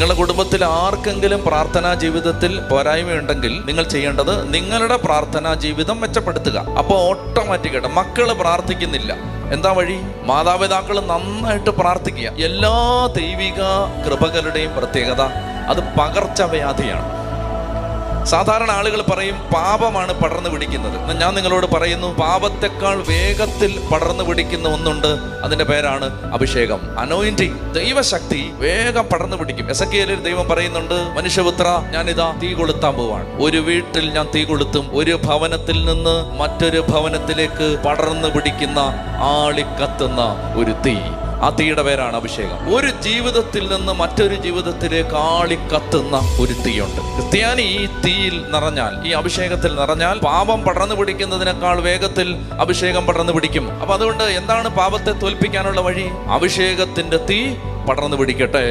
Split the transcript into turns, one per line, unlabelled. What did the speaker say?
നിങ്ങളുടെ കുടുംബത്തിൽ ആർക്കെങ്കിലും പ്രാർത്ഥനാ ജീവിതത്തിൽ പോരായ്മയുണ്ടെങ്കിൽ നിങ്ങൾ ചെയ്യേണ്ടത് നിങ്ങളുടെ പ്രാർത്ഥനാ ജീവിതം മെച്ചപ്പെടുത്തുക. അപ്പോൾ ഓട്ടോമാറ്റിക്കായിട്ട് മക്കള് പ്രാർത്ഥിക്കുന്നില്ല, എന്താ വഴി? മാതാപിതാക്കൾ നന്നായിട്ട് പ്രാർത്ഥിക്കുക. എല്ലാ ദൈവിക കൃപകളുടെയും പ്രത്യേകത അത് പകർച്ചവ്യാധിയാണ്. സാധാരണ ആളുകൾ പറയും പാപമാണ് പടർന്നു പിടിക്കുന്നത്. ഞാൻ നിങ്ങളോട് പറയുന്നു, പാപത്തെക്കാൾ വേഗത്തിൽ പടർന്നു പിടിക്കുന്ന ഒന്നുണ്ട്. അതിന്റെ പേരാണ് അഭിഷേകം, അനോയിന്റിങ്. ദൈവശക്തി വേഗം പടർന്നു പിടിക്കും. എസെക്കിയേലിൽ ദൈവം പറയുന്നുണ്ട്, മനുഷ്യപുത്ര, ഞാനിതാ തീ കൊളുത്താൻ പോവാണ്. ഒരു വീട്ടിൽ ഞാൻ തീ കൊളുത്തും. ഒരു ഭവനത്തിൽ നിന്ന് മറ്റൊരു ഭവനത്തിലേക്ക് പടർന്നു പിടിക്കുന്ന ആളിക്കത്തുന്ന ഒരു തീ. ആ തീയുടെ പേരാണ് അഭിഷേകം. ഒരു ജീവിതത്തിൽ നിന്ന് മറ്റൊരു ജീവിതത്തിലേക്ക് ആളിക്കത്തുന്ന ഒരു തീയുണ്ട്. ക്രിസ്ത്യാനി ഈ തീയിൽ നിറഞ്ഞാൽ, ഈ അഭിഷേകത്തിൽ നിറഞ്ഞാൽ, പാപം പടർന്നു പിടിക്കുന്നതിനേക്കാൾ വേഗത്തിൽ അഭിഷേകം പടർന്നു പിടിക്കും. അപ്പൊ അതുകൊണ്ട് എന്താണ് പാപത്തെ തോൽപ്പിക്കാനുള്ള വഴി? അഭിഷേകത്തിന്റെ തീ പടർന്നു പിടിക്കട്ടെ.